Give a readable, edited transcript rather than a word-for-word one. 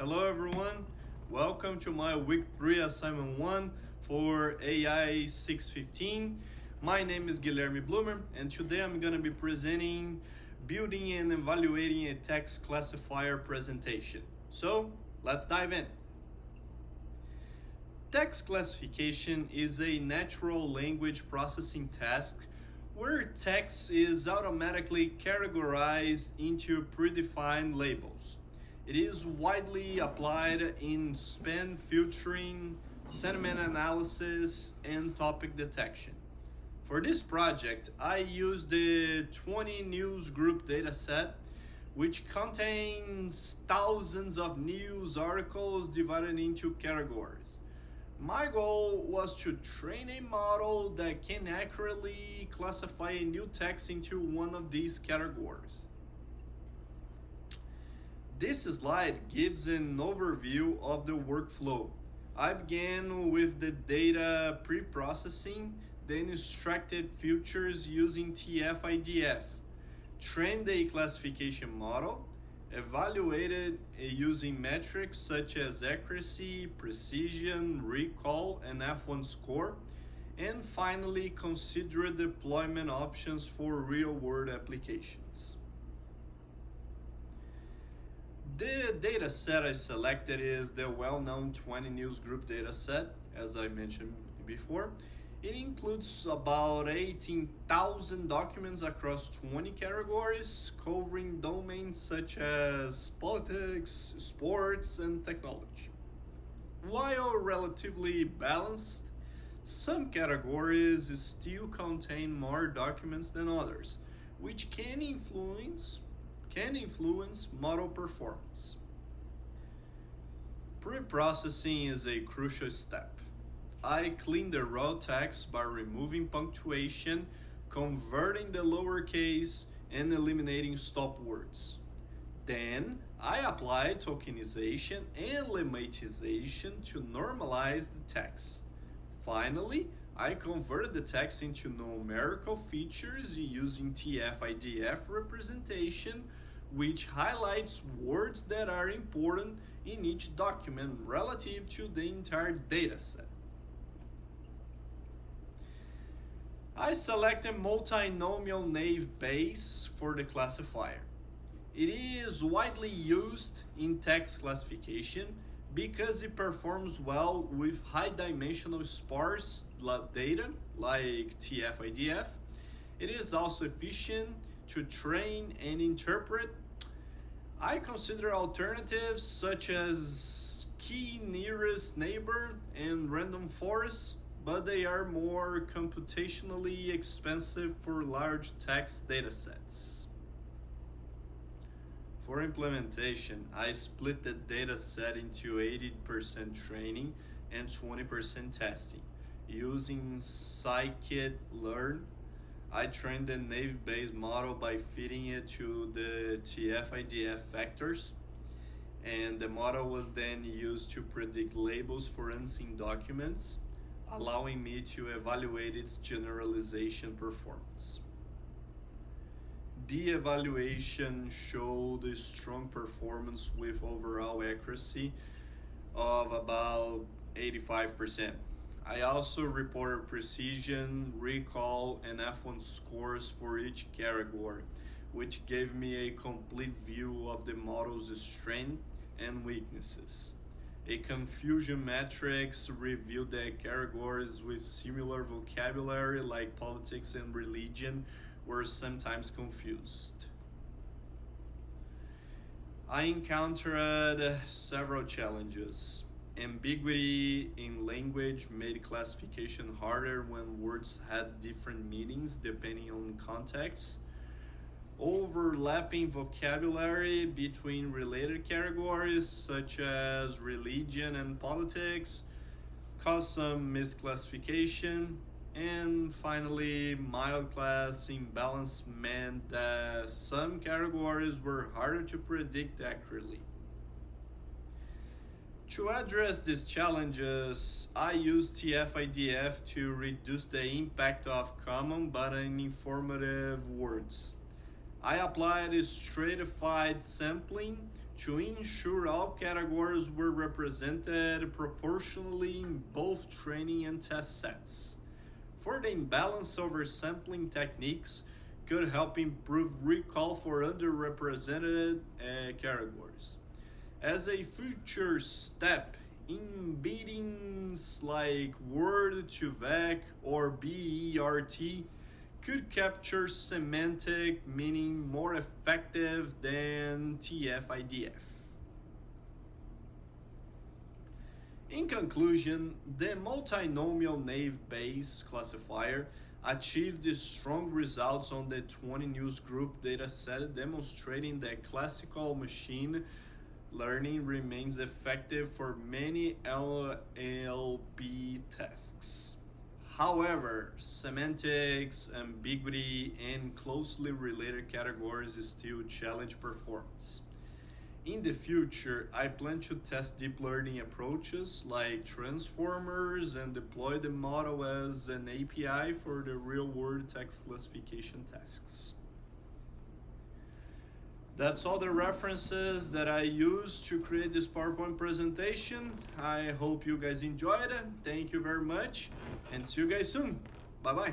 Hello everyone, welcome to my week 3 assignment 1 for AI 615. My name is Guilherme Blumer and today I'm going to be presenting building and evaluating a text classifier presentation. So let's dive in. Text classification is a natural language processing task where text is automatically categorized into predefined labels. It is widely applied in spam filtering, sentiment analysis, and topic detection. For this project, I used the 20 news group dataset, which contains thousands of news articles divided into categories. My goal was to train a model that can accurately classify a new text into one of these categories. This slide gives an overview of the workflow. I began with the data pre-processing, then extracted filters using TF-IDF, trained a classification model, evaluated using metrics such as accuracy, precision, recall, and F1 score, and finally considered deployment options for real-world applications. The dataset I selected is the well-known 20 news group dataset, as I mentioned before. It includes about 18,000 documents across 20 categories, covering domains such as politics, sports, and technology. While relatively balanced, some categories still contain more documents than others, which can influence model performance. Pre-processing is a crucial step. I clean the raw text by removing punctuation, converting the lowercase, and eliminating stop words. Then, I apply tokenization and lemmatization to normalize the text. Finally, I converted the text into numerical features using TF-IDF representation, which highlights words that are important in each document relative to the entire dataset. I selected multinomial naive Bayes for the classifier. It is widely used in text classification because it performs well with high-dimensional sparse data like TF-IDF. It is also efficient to train and interpret. I consider alternatives such as key nearest neighbor and random forest, but they are more computationally expensive for large text datasets. For implementation, I split the dataset into 80% training and 20% testing. Using scikit-learn, I trained the naive Bayes model by feeding it to the TF-IDF vectors, and the model was then used to predict labels for unseen documents, allowing me to evaluate its generalization performance. The evaluation showed a strong performance with overall accuracy of about 85%. I also reported precision, recall, and F1 scores for each category, which gave me a complete view of the model's strengths and weaknesses. A confusion matrix revealed that categories with similar vocabulary like politics and religion were sometimes confused. I encountered several challenges. Ambiguity in language made classification harder when words had different meanings depending on context. Overlapping vocabulary between related categories such as religion and politics caused some misclassification. And finally, mild class imbalance meant that some categories were harder to predict accurately. To address these challenges, I used TF-IDF to reduce the impact of common but uninformative words. I applied stratified sampling to ensure all categories were represented proportionally in both training and test sets. For the imbalance oversampling techniques could help improve recall for underrepresented categories. As a future step, embeddings like Word to VEC or BERT could capture semantic meaning more effective than TF-IDF. In conclusion, the multinomial naive Bayes classifier achieved strong results on the 20 news group dataset, demonstrating that classical machine learning remains effective for many LLB tasks. However, semantics, ambiguity, and closely related categories still challenge performance. In the future, I plan to test deep learning approaches like transformers and deploy the model as an API for the real-world text classification tasks. That's all the references that I used to create this PowerPoint presentation. I hope you guys enjoyed it. Thank you very much, and see you guys soon. Bye-bye.